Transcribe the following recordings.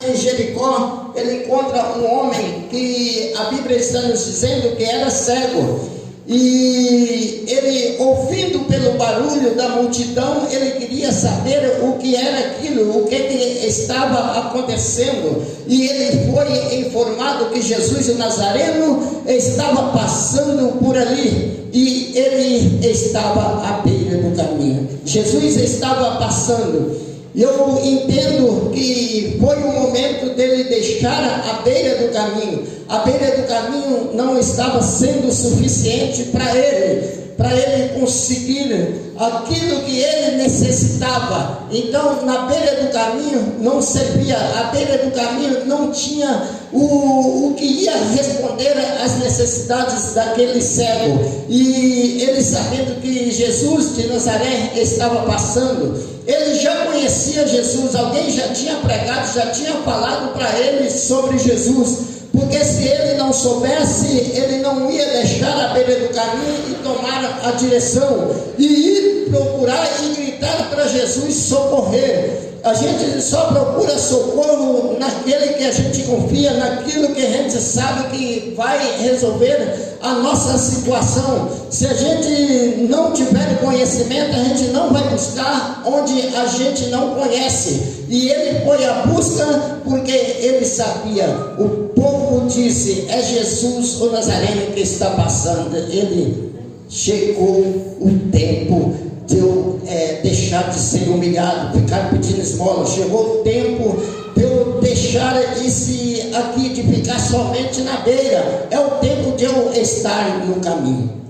Em Jericó, ele encontra um homem que a Bíblia está nos dizendo que era cego. E ele, ouvindo pelo barulho da multidão, ele queria saber o que era aquilo, o que estava acontecendo. E ele foi informado que Jesus o Nazareno estava passando por ali. E ele estava à beira do caminho. Jesus estava passando. Eu entendo que foi o momento dele deixar a beira do caminho. A beira do caminho não estava sendo suficiente para ele conseguir aquilo que ele necessitava. Então, na beira do caminho não servia, a beira do caminho não tinha o que ia responder às necessidades daquele cego. E ele, sabendo que Jesus de Nazaré estava passando, ele já conhecia Jesus, alguém já tinha pregado, já tinha falado para ele sobre Jesus. Porque se ele não soubesse, ele não ia deixar a beira do caminho e tomar a direção e ir procurar e gritar para Jesus socorrer. A gente só procura socorro naquele que a gente confia, naquilo que a gente sabe que vai resolver a nossa situação. Se a gente não tiver conhecimento, a gente não vai buscar onde a gente não conhece. E ele foi à busca porque ele sabia. O povo disse: é Jesus o Nazareno que está passando. Ele chegou o tempo de eu deixar de ser humilhado, ficar pedindo esmola. Chegou o tempo de eu deixar esse aqui, de ficar somente na beira. É o tempo de eu estar no caminho.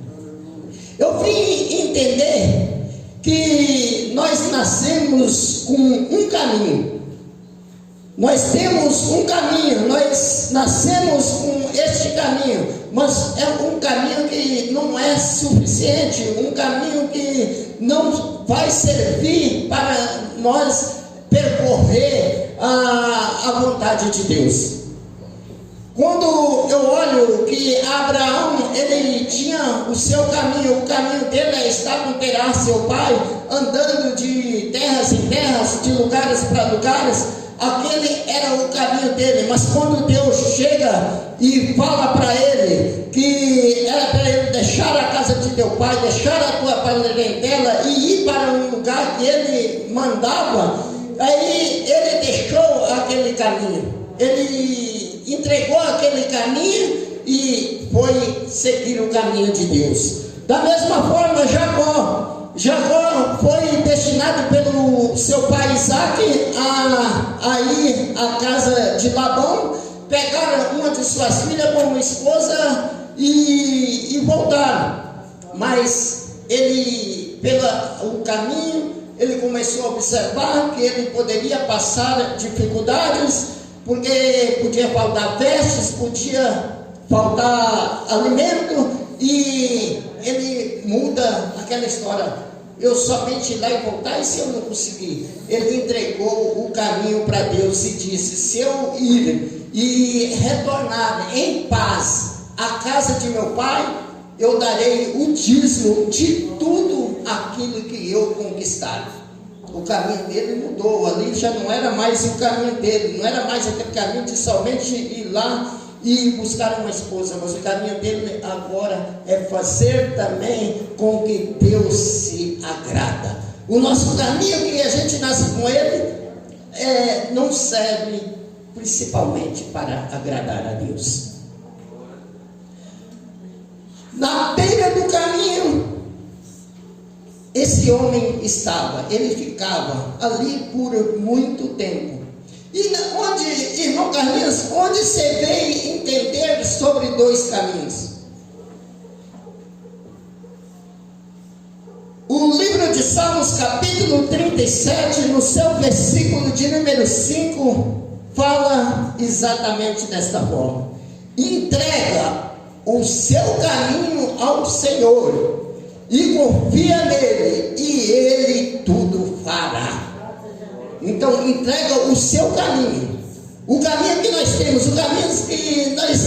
Eu vim entender que nós nascemos com um caminho. Nós temos um caminho, nós nascemos com este caminho, mas é um caminho que não é suficiente, um caminho que não vai servir para nós percorrer a vontade de Deus. Quando eu olho que Abraão, ele tinha o seu caminho, o caminho dele é estar com Terá, seu pai, andando de terras em terras, de lugares para lugares. Aquele era o caminho dele. Mas quando Deus chega e fala para ele que era para ele deixar a casa de teu pai, deixar a tua parentela e ir para um lugar que ele mandava, aí ele deixou aquele caminho, ele entregou aquele caminho e foi seguir o caminho de Deus. Da mesma forma, Jacó foi destinado pelo seu pai Isaac a ir à casa de Labão, pegar uma de suas filhas como esposa e voltar. Mas ele, pelo caminho, ele começou a observar que ele poderia passar dificuldades, porque podia faltar vestes, podia faltar alimento, e ele muda aquela história: eu somente ir lá e voltar, e se eu não conseguir? Ele entregou o caminho para Deus e disse: se eu ir e retornar em paz à casa de meu pai, eu darei o dízimo de tudo aquilo que eu conquistar. O caminho dele mudou, ali já não era mais o caminho dele, não era mais aquele caminho de somente ir lá e buscar uma esposa, mas o caminho dele agora é fazer também com que Deus se agrada. O nosso caminho, que a gente nasce com ele, não serve principalmente para agradar a Deus. Na beira do caminho, esse homem estava, ele ficava ali por muito tempo. E onde, irmão Carlinhos, onde você veio entender sobre dois caminhos? O livro de Salmos, capítulo 37, no seu versículo de número 5, fala exatamente desta forma: entrega o seu caminho ao Senhor e confia nele, e ele tudo fará. Então, entrega o seu caminho, o caminho que nós temos, o caminho que nós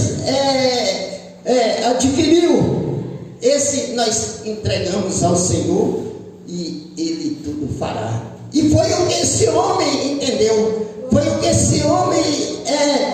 adquiriu, esse nós entregamos ao Senhor e Ele tudo fará. E foi o que esse homem entendeu, foi o que esse esse homem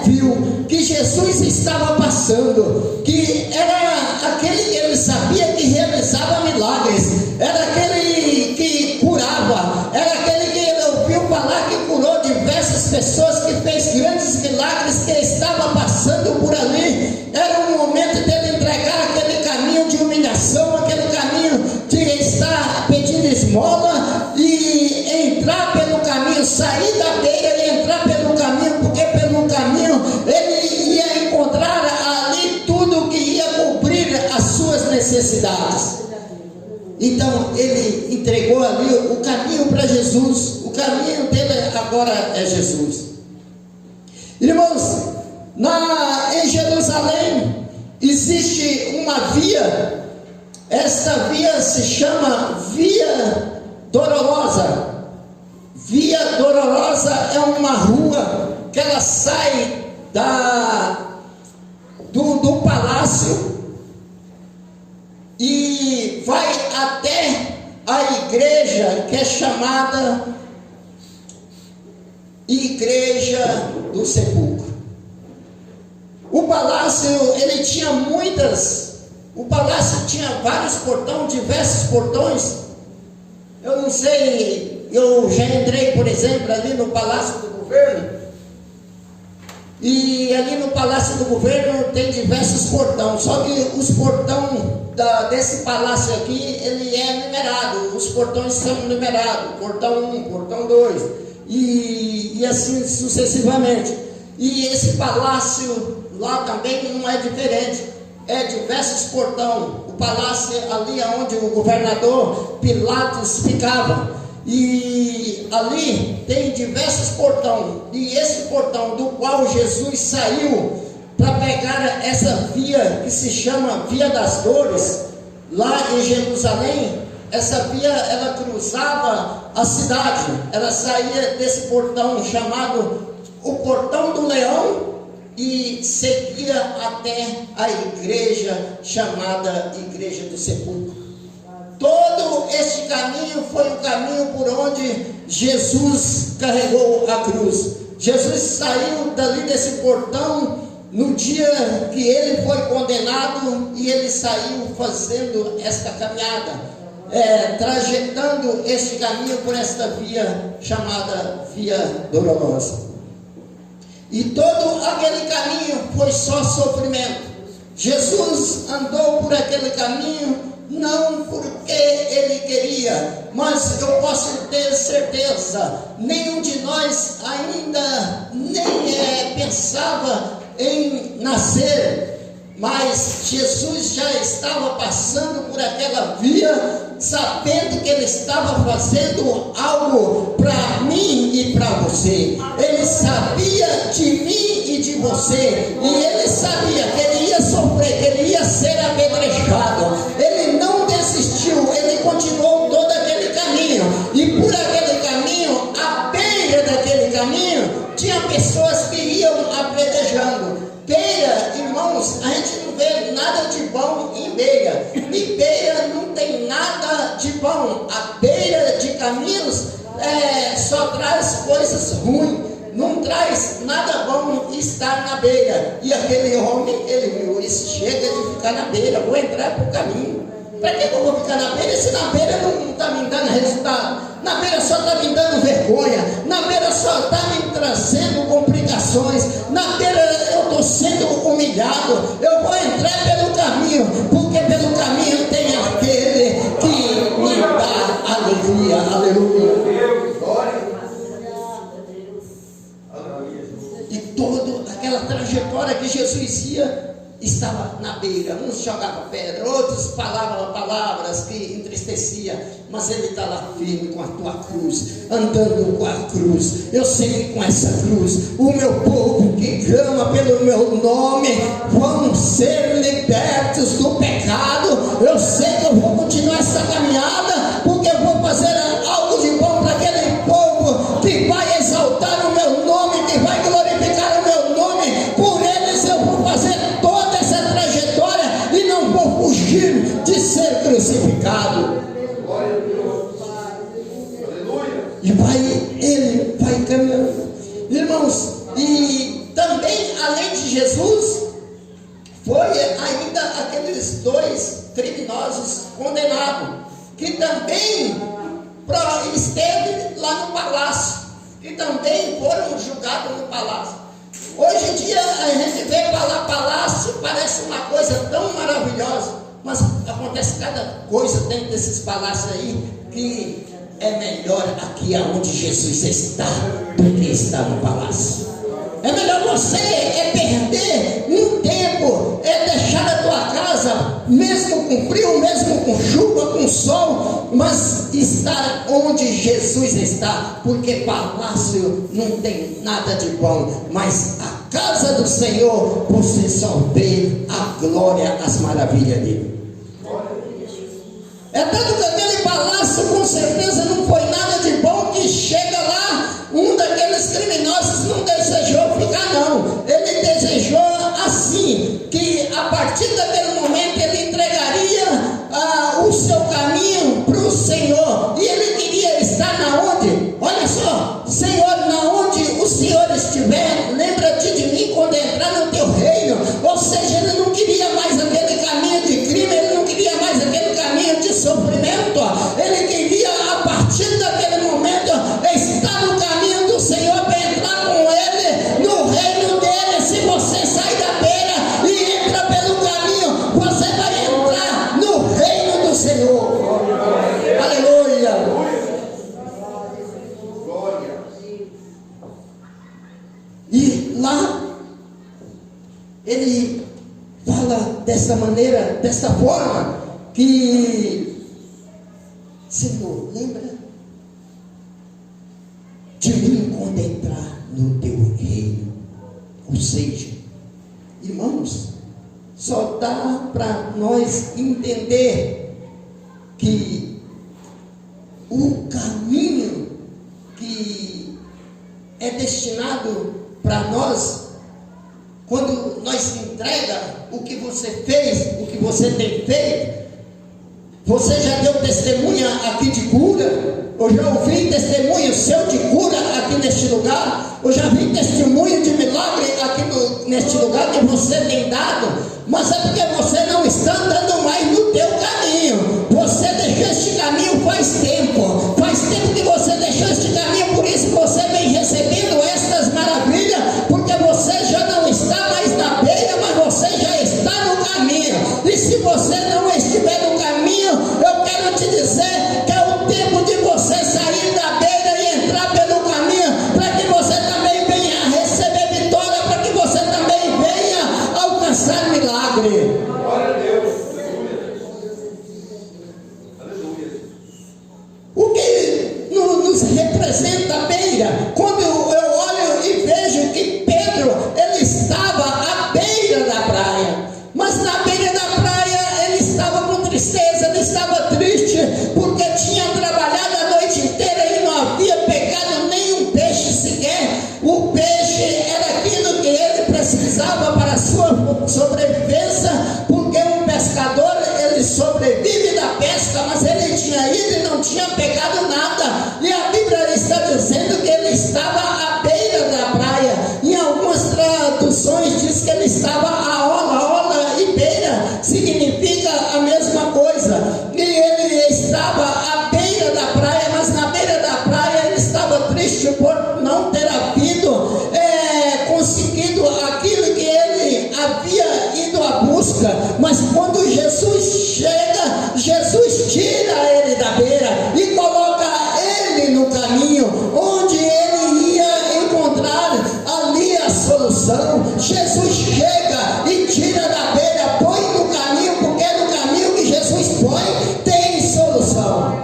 viu que Jesus estava passando, que era aquele que ele sabia que realizava milagres, era aquele que curava, era aquele que ele ouviu falar que curou diversas pessoas, que fez grandes milagres, que estava passando por ali. Era o momento dele entregar aquele caminho de humilhação, aquele caminho de estar pedindo esmola e entrar pelo caminho, sair da beira e entrar pelo caminho, porque pelo caminho ele ia encontrar ali tudo que ia cobrir as suas necessidades. Então ele entregou ali o caminho para Jesus. O caminho dele agora é Jesus. Irmãos, em Jerusalém existe uma via. Esta via se chama Via Dolorosa. Via Dolorosa é uma rua que ela sai do palácio e vai até a igreja que é chamada Igreja do Sepulcro. O palácio, ele tinha o palácio tinha vários portões, diversos portões. Eu não sei, eu já entrei, por exemplo, ali no Palácio do Governo, e ali no Palácio do Governo tem diversos portões, só que os portões desse palácio aqui, ele é numerado, os portões são numerados, portão 1, portão 2, e assim sucessivamente. E esse palácio lá também não é diferente, é diversos portões. O palácio ali onde o governador Pilatos ficava, e ali tem diversos portões, e esse portão do qual Jesus saiu para pegar essa via que se chama Via das Dores, lá em Jerusalém, essa via ela cruzava a cidade, ela saía desse portão chamado o Portão do Leão e seguia até a igreja chamada Igreja do Sepulcro. Todo este caminho foi o caminho por onde Jesus carregou a cruz. Jesus saiu dali desse portão no dia que ele foi condenado, e ele saiu fazendo esta caminhada, trajetando este caminho por esta via chamada Via Dolorosa. E todo aquele caminho foi só sofrimento. Jesus andou por aquele caminho não porque ele queria, mas eu posso ter certeza, nenhum de nós ainda nem pensava em nascer, mas Jesus já estava passando por aquela via, sabendo que ele estava fazendo algo para mim e para você. Ele sabia de mim e de você, e ele sabia que ele ia sofrer, que ele ia ser apedrejado. Ele não desistiu, ele continuou todo aquele caminho, e por aquele caminho, à beira daquele caminho, tinha pessoas que iam apedrejando. Beira, irmãos, a gente não vê nada de bom em beira, e beira não tem nada de bom. A beira de caminhos só traz coisas ruins, não traz nada bom estar na beira. E aquele homem, ele viu isso, chega de ficar na beira, vou entrar para o caminho. Para que eu vou ficar na beira se na beira não está me dando resultado? Na beira só está me dando vergonha, na beira só está me trazendo complicações, na beira eu estou sendo humilhado. Eu vou entrar pelo caminho, porque pelo caminho tem aquele que me dá alegria. Aleluia. E toda aquela trajetória que Jesus ia, estava na beira. Uns jogavam pedra, outros falavam palavras que entristeciam, mas ele está lá firme com a tua cruz, andando com a cruz. Eu sei que com essa cruz, o meu povo que clama pelo meu nome vão ser libertos do pecado. Eu sei que eu vou continuar essa caminhada, porque eu vou fazer algo de bom para aquele povo que vai exaltar o meu nome, que vai glorificar o meu nome. Por eles eu vou fazer toda essa trajetória e não vou fugir de ser crucificado. E ele vai caminhando. Irmãos, Jesus foi ainda aqueles 2 criminosos condenados, que também esteve lá no palácio, que também foram julgados no palácio. Hoje em dia a gente vê falar palácio, parece uma coisa tão maravilhosa, mas acontece cada coisa dentro desses palácios aí, que é melhor aqui aonde Jesus está, do que estar no palácio. É melhor você perder um tempo, deixar a tua casa, mesmo com frio, mesmo com chuva, com sol, mas estar onde Jesus está, porque palácio não tem nada de bom, mas a casa do Senhor, você só vê a glória, as maravilhas dele. É tanto que aquele palácio com certeza não foi nada de bom, que chega lá, um daqueles criminosos não desejou ficar não, ele desejou assim, que a partir daquele momento ele entregaria o seu caminho para o Senhor, e ele queria estar na onde? Olha só, Senhor, na onde o Senhor estiver, lembra-te de mim quando entrar no teu reino. Ou seja, ele não queria mais aquele caminho de crime, ele não queria mais aquele caminho de sofrimento, ele queria a partir daquele momento estar no caminho do Senhor, para entrar com ele no reino dele. Se você sai da beira e entra pelo caminho, você vai entrar no reino do Senhor. Aleluia. E lá ele fala dessa maneira, dessa forma, que Senhor, lembra de mim quando entrar no teu reino. Ou seja, irmãos, só dá para nós entender que o caminho que é destinado para nós, quando nós entrega o que você fez, o que você tem feito. Você já deu testemunha aqui de cura? Eu já ouvi testemunho seu de cura aqui neste lugar? Eu já vi testemunho de milagre aqui neste lugar que você tem dado? Mas é porque você não está andando mais no teu caminho. Você deixou este caminho faz tempo. Faz tempo que você deixou este caminho, por isso você vem recebendo estas maravilhas, porque você já não está mais na beira, mas você já está no caminho. E se você não estiver no caminho, eu quero te dizer que é o tempo de você sair da beira e entrar pelo caminho, para que você também venha receber vitória, para que você também venha alcançar milagre. Glória a Deus. Aleluia. O que nos representa a beira? Quando eu olho e vejo que Pedro, ele estava à beira da praia, mas na beira da praia ele estava com tristeza, ele estava triste, porque tinha trabalhado a noite inteira e não havia pegado nenhum peixe sequer. O peixe era aquilo que ele precisava para a sua sobrevivência, porque um pescador, ele sobrevive da pesca, mas ele tinha ido e não tinha pegado nada. E a Bíblia está dizendo que ele estava à beira da praia. Em algumas traduções diz que ele estava à orla e beira significa a mesma coisa. E ele estava à beira da praia, mas na beira da praia ele estava triste por não ter conseguido aquilo que ele havia ido à busca. Mas quando Jesus chega, Jesus tira ele da beira e coloca ele no caminho, onde ele ia encontrar ali a solução. Jesus chega e tira da beira, põe no caminho, porque no caminho que Jesus põe tem solução.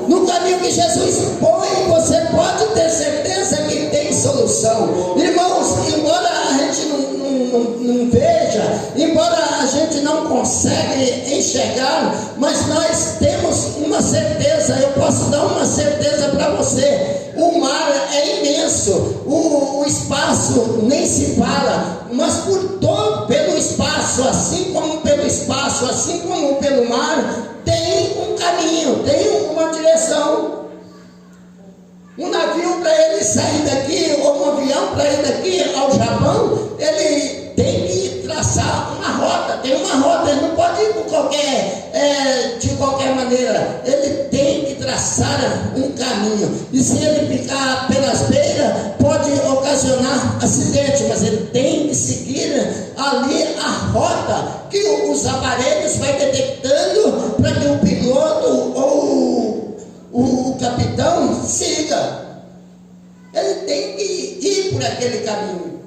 No caminho que Jesus põe, você pode ter certeza que tem solução. Irmãos, embora a gente não veja, embora a gente não consegue enxergar, mas nós temos uma certeza. Eu posso dar uma certeza para você: o mar é imenso, o espaço nem se fala, mas pelo espaço, assim como pelo espaço, assim como pelo mar, tem um caminho, tem uma direção. Um navio, para ele sair daqui, ou um avião para ir daqui ao Japão, ele ocasionar acidente, mas ele tem que seguir ali a rota que os aparelhos vai detectando para que o piloto ou o capitão siga. Ele tem que ir por aquele caminho.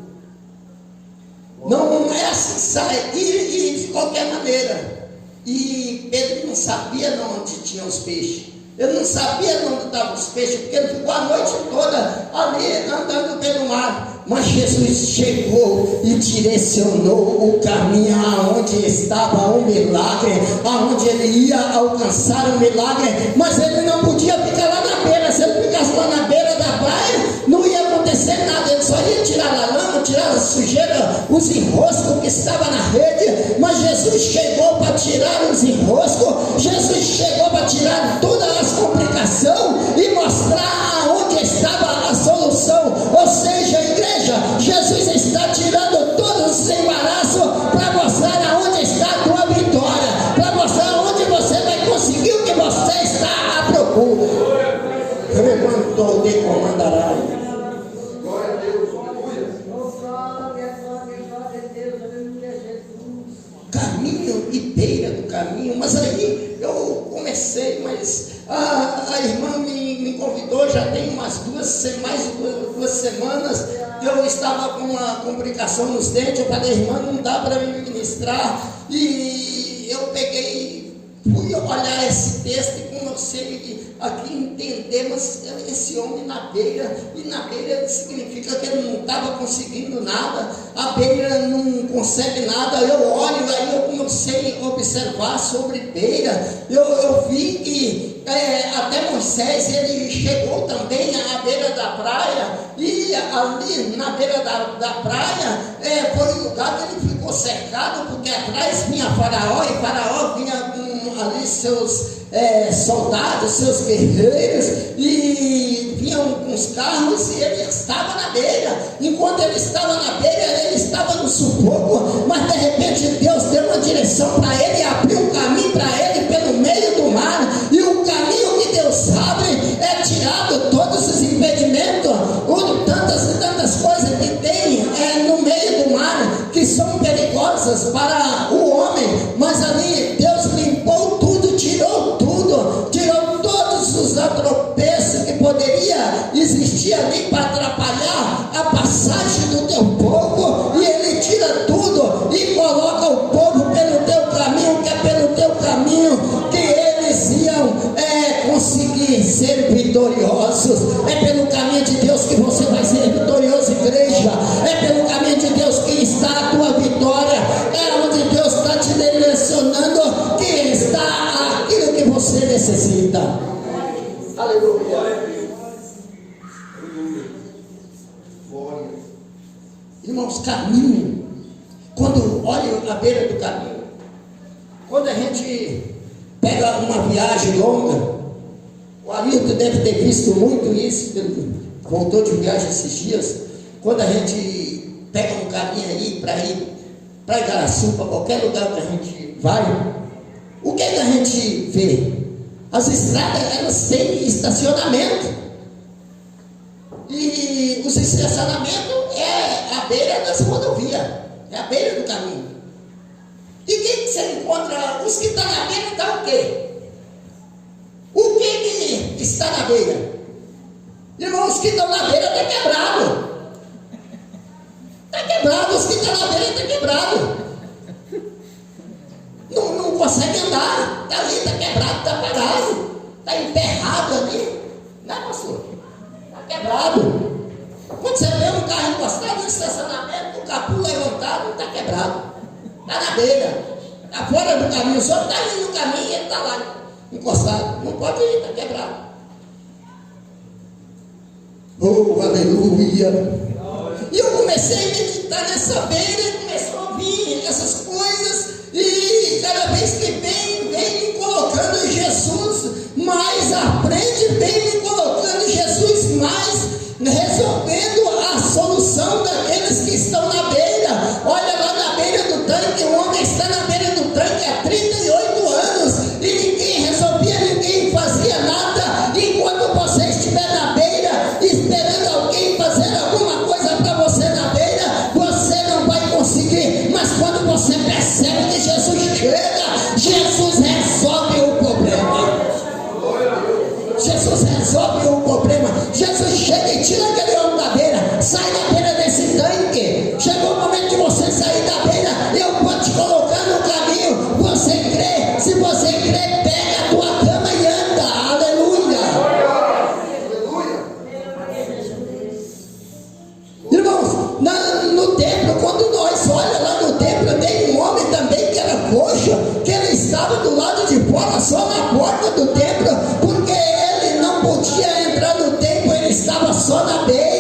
Não é assim, sai, ir de qualquer maneira. E Pedro não sabia onde tinham os peixes. Ele não sabia onde estavam os peixes, porque ele ficou a noite toda ali andando pelo mar. Mas Jesus chegou e direcionou o caminho aonde estava o milagre, aonde ele ia alcançar o milagre. Mas ele não podia ficar lá na beira. Se ele ficasse lá na beira da praia, não ia acontecer nada. Ele só ia tirar a lama, tirar a sujeira, os enroscos que estavam na rede. Mas Jesus chegou para tirar os enroscos. Jesus chegou para tirar todas as complicações e mostrar aonde estava a solução. Ou seja, igreja, Jesus está tirando todos os embaraços para mostrar aonde está a tua vitória, para mostrar aonde você vai conseguir o que você está à procura. Levantou de comandará. Glória a Deus, aleluia. Caminho e beira do caminho. Mas aí eu comecei, mas a irmã me convidou, já tem mais duas semanas. Eu estava com uma complicação nos dentes. Eu falei, irmã, não dá para me ministrar. E eu peguei, fui olhar esse texto e comecei aqui entender, mas esse homem na beira, e na beira significa que ele não estava conseguindo nada, a beira não consegue nada. Eu olho, aí eu comecei a observar sobre beira. Eu vi que até Moisés, ele chegou também à beira da praia, e ali na beira da praia foi o lugar que ele ficou cercado, porque atrás vinha Faraó, e Faraó vinha com ali seus soldados, seus guerreiros, e vinham com os carros, e ele estava na beira. Enquanto ele estava na beira, ele estava no sufoco, mas de repente Deus deu uma direção para ele, abriu um caminho para ele pelo meio do mar. E o caminho que Deus abre é tirado todos os impedimentos, tantas e tantas coisas que tem no meio do mar, que são perigosas para o homem. Mas ali Deus limpou tudo, tirou todos os atropeços que poderia existir ali para atrapalhar a passagem do teu povo, e ele tira tudo e coloca o povo pelo teu caminho, que é pelo teu caminho que eles iam conseguir ser vitoriosos. É pelo caminho de Deus que você vai ser vitorioso, igreja. É pelo caminho de Deus que está a tua vitória. É onde Deus está te direcionando que está aquilo que você necessita. Aleluia. Glória. Irmãos, caminho. Quando olho à beira do caminho, quando a gente pega uma viagem longa, o Hamilton deve ter visto muito isso, ele voltou de viagem esses dias. Quando a gente pega um caminho aí para ir para Igaraçu, para qualquer lugar que a gente vai, o que a gente vê? As estradas, elas têm estacionamento, e os estacionamentos é a beira das rodovias, é a beira do caminho. E quem que você encontra? Os que estão na beira estão o quê? O que está na beira? Irmãos, os que estão na beira está quebrado. Está quebrado, os que estão na beira está quebrado. Não consegue andar, está ali, está quebrado, está parado, está emperrado ali, né, pastor? Está quebrado. Quando você vê um carro encostado no estacionamento, o capô levantado, está quebrado, está na beira, está fora do caminho, só está ali no caminho e ele está lá encostado, não pode ir, está quebrado. Oh, aleluia! E eu comecei a meditar nessa beira, e começou a vir essas coisas, e cada vez que vem me colocando Jesus mais à frente, vem me colocando Jesus mais, resolvendo a solução daqueles que estão na beira. Olha lá na beira do tanque, o homem está na beira do tanque há 38 anos, e ninguém resolvia, ninguém fazia nada. Enquanto você estiver na beira, esperando alguém fazer alguma coisa para você, no templo, quando nós olhamos lá no templo, tem um homem também que era coxo, que ele estava do lado de fora, só na porta do templo, porque ele não podia entrar no templo, ele estava só na beira,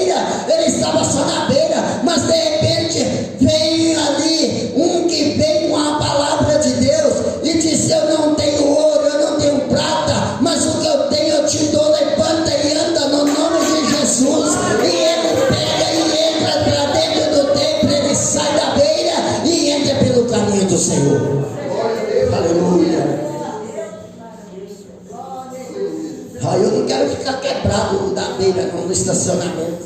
mas de repente veio ali um que veio com a palavra de Deus e disse: eu não tenho ouro, eu não tenho prata, mas o que eu tenho eu te dou, levanta e anda no nome de Jesus. E ele pega e entra para dentro do templo, ele sai da beira e entra pelo caminho do Senhor. Aleluia. Eu não quero ficar quebrado da beira no estacionamento.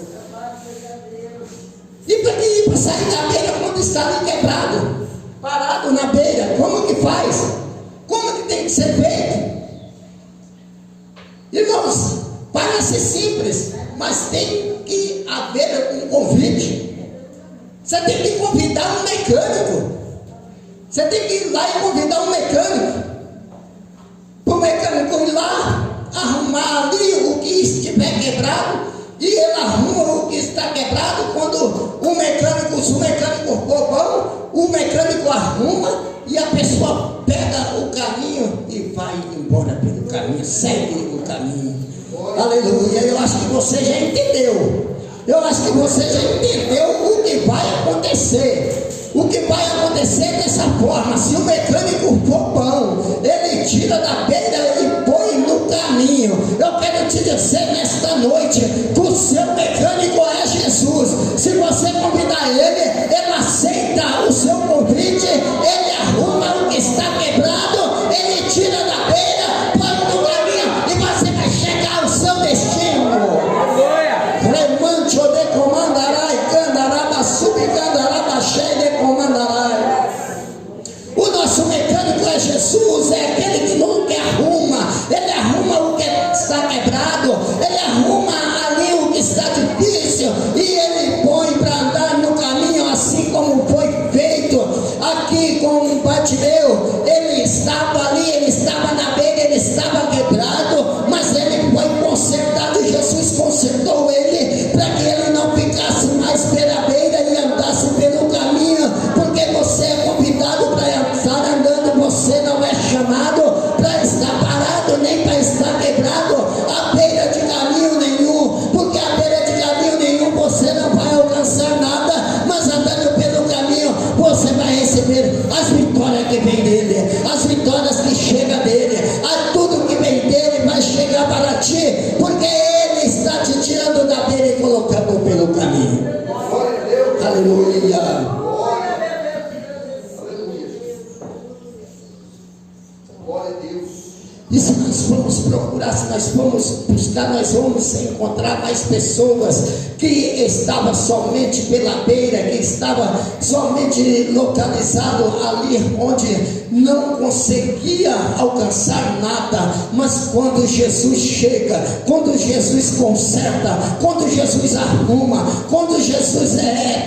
E para sair da beira quando está ali quebrado, parado na beira, como que faz? Como que tem que ser feito? Irmãos, parece simples, mas tem que haver um convite. Você tem que convidar um mecânico. Você tem que ir lá e convidar um mecânico. Para o mecânico ir lá, arrumar ali o que estiver quebrado. E ele arruma o que está quebrado. Quando o mecânico, se o mecânico for bom, o mecânico arruma e a pessoa pega o caminho e vai embora pelo caminho, segue o caminho. Aleluia. Eu acho que você já entendeu. Eu acho que você já entendeu o que vai acontecer. O que vai acontecer dessa forma: se o mecânico for bom, ele tira da beira e põe no caminho. Eu quero te dizer nesta noite que o seu mecânico é Jesus. Se você convidar ele, ele aceita o seu convite, ele arruma o que está quebrado, ele tira da beira, põe no caminho e você vai chegar ao seu destino. Remancho de comandarai, candaraba, subcandaraba, cheio de comandarai. O nosso mecânico é Jesus, é aquele que nunca arruma, ele arruma o que está quebrado, ele arruma ali o que está difícil e ele põe para andar no caminho, assim como foi feito aqui com o Bartimeu. Ele estava ali, ele estava na beira, ele estava quebrado, mas ele foi consertado. Jesus consertou ele para que ele não ficasse mais pela beira e andasse pelo caminho, porque você é convidado para estar andando, você não é chamado para estar parado, nem para estar quebrado à beira de caminho nenhum, porque à beira de caminho nenhum você não vai alcançar nada, mas andando pelo caminho você vai receber as vitórias que vem dele, as vitórias que chegam dele, a tudo que vem dele vai chegar para ti, porque ele está te tirando da beira e colocando pelo caminho. Aleluia. E se nós formos procurar, se nós formos buscar, nós vamos encontrar mais pessoas que estavam somente pela beira, que estavam somente localizado ali onde não conseguia alcançar nada, mas quando Jesus chega, quando Jesus conserta, quando Jesus arruma, quando Jesus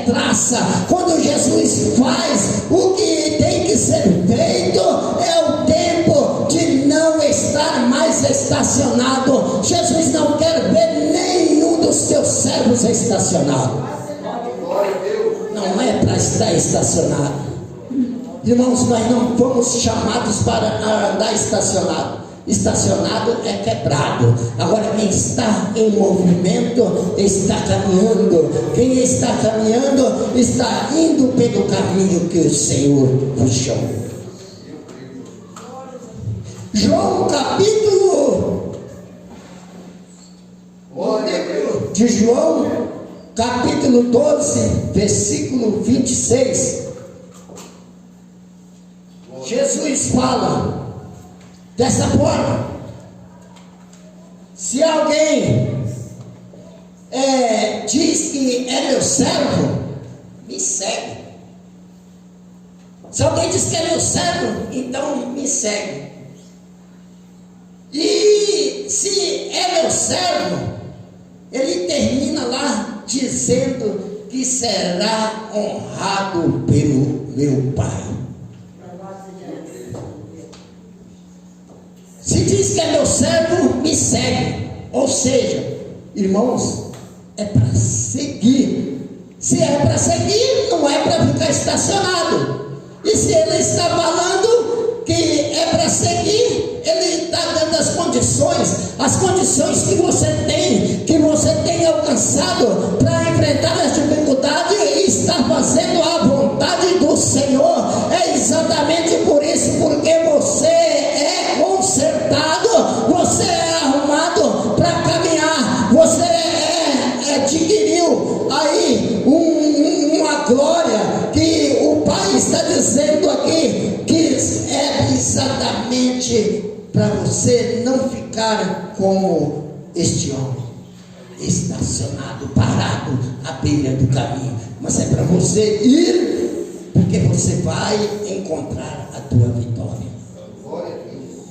traça, quando Jesus faz o que tem que ser feito, é o tempo de não estar mais estacionado. Jesus não quer ver nenhum dos seus servos estacionado. Não é para estar estacionado. Irmãos, nós não fomos chamados para andar estacionado. Estacionado é quebrado. Agora quem está em movimento está caminhando. Quem está caminhando está indo pelo caminho que o Senhor puxou. João capítulo de João capítulo 12 versículo 26. Jesus fala dessa forma: se alguém diz que é meu servo, me segue. Se alguém diz que é meu servo, então me segue. E se é meu servo, ele termina lá dizendo que será honrado pelo meu Pai. Se diz que é meu servo, me segue. Ou seja, irmãos, é para seguir. Se é para seguir, estacionado. E se ele está falando que é para seguir, ele está dando as condições que você tem alcançado para enfrentar as dificuldades e está fazendo a vontade do Senhor. É exatamente por isso, porque você é consertado, você é arrumado para caminhar, você adquiriu aí uma glória que o Pai está dizendo aqui, que é exatamente para você não ficar como este homem, estacionado, parado à beira do caminho, mas é para você ir, porque você vai encontrar a tua vitória. Glória a Deus.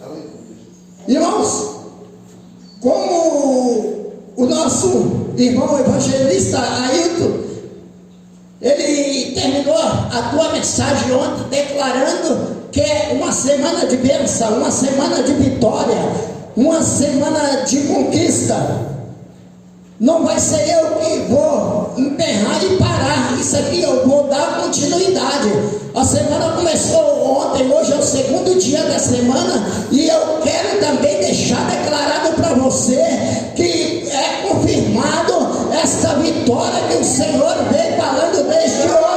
Aleluia. Irmãos, como o nosso irmão evangelista Ailton, ele terminou a tua mensagem ontem declarando que é uma semana de bênção, uma semana de vitória, uma semana de conquista. Não vai ser eu que vou emperrar e parar, isso aqui eu vou dar continuidade. A semana começou ontem, hoje é o segundo dia da semana, e eu quero também deixar declarado para você que é confirmado esta vitória que o Senhor veio falando desde ontem.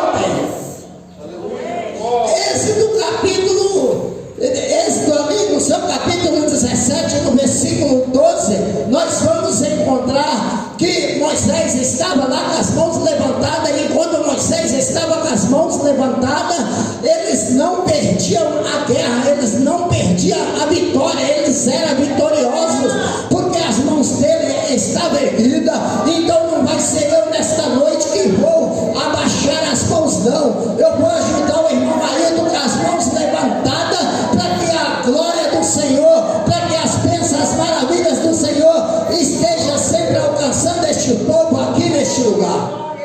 Êxodo, amigo, no seu capítulo 17, no versículo 12, nós vamos encontrar que Moisés estava lá com as mãos levantadas, e quando Moisés estava com as mãos levantadas, eles não perdiam a guerra, eles não perdiam a vitória, eles eram vitoriosos, porque as mãos dele estavam erguidas. Então não vai ser eu nesta noite que vou abaixar as mãos, não. Eu vou ajudar o irmão Ailton com as mãos levantadas, para que a glória do Senhor, para que as bênçãos, as maravilhas do Senhor esteja sempre alcançando este povo aqui neste lugar.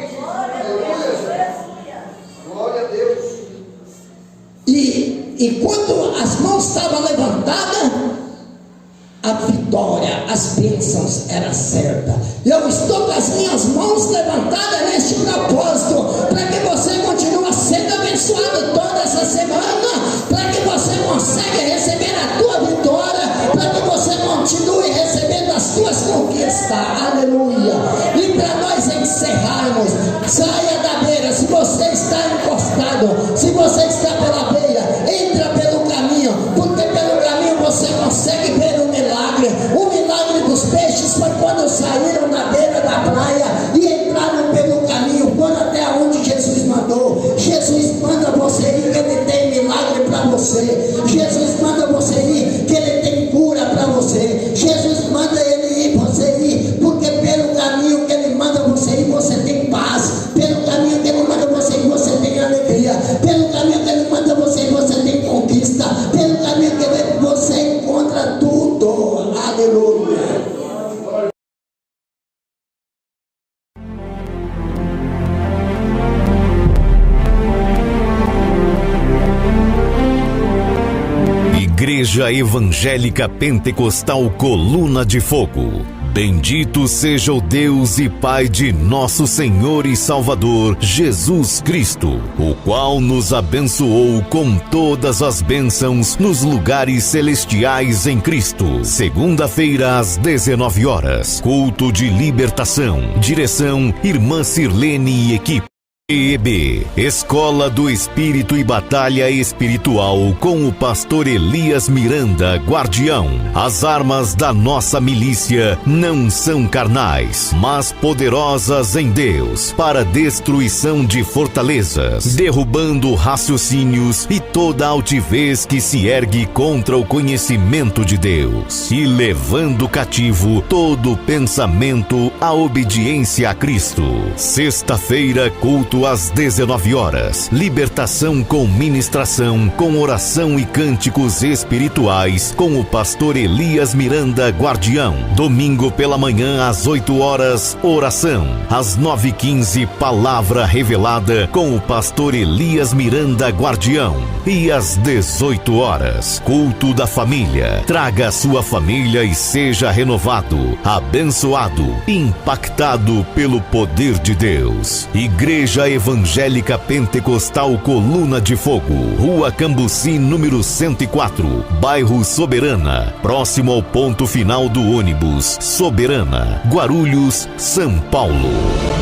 Glória a Deus. E quando as mãos estavam levantadas, a vitória, as bênçãos eram certas. Eu estou com as minhas mãos levantadas neste propósito, para que você continue sendo abençoado toda essa semana, para que você consiga receber a tua vitória, para que você continue recebendo as tuas conquistas. Aleluia. E para nós encerrarmos, saia da beira. Se você está encostado, se você está pela beira, entra pelo caminho, porque pelo caminho você consegue ver o milagre. O milagre dos peixes foi quando saíram na beira da praia e entraram pelo caminho, foram até onde Jesus mandou. Jesus manda você ir, que ele tem milagre para você. Jesus manda você ir, que ele tem cura para você. Jesus manda ele ir, você ir, porque pelo caminho que ele manda você ir, você tem paz. Pelo caminho que ele manda você ir, você tem alegria. Pelo caminho que ele manda você ir, você tem conquista. Pelo caminho que você encontra tudo. Aleluia. Igreja Evangélica Pentecostal Coluna de Fogo. Bendito seja o Deus e Pai de nosso Senhor e Salvador Jesus Cristo, o qual nos abençoou com todas as bênçãos nos lugares celestiais em Cristo. Segunda-feira às 19 horas, culto de libertação. Direção: Irmã Sirlene e equipe. EEB, Escola do Espírito e Batalha Espiritual, com o pastor Elias Miranda, guardião. As armas da nossa milícia não são carnais, mas poderosas em Deus, para destruição de fortalezas, derrubando raciocínios e toda altivez que se ergue contra o conhecimento de Deus, e levando cativo todo pensamento à obediência a Cristo. Sexta-feira, culto às 19 horas. Libertação com ministração, com oração e cânticos espirituais, com o pastor Elias Miranda, guardião. Domingo pela manhã às 8 horas, oração. Às 9h15, palavra revelada, com o pastor Elias Miranda, guardião. E às 18 horas, culto da família. Traga a sua família e seja renovado, abençoado, impactado pelo poder de Deus. Igreja Igreja Evangélica Pentecostal Coluna de Fogo, Rua Cambuci, número 104, bairro Soberana, próximo ao ponto final do ônibus Soberana, Guarulhos, São Paulo.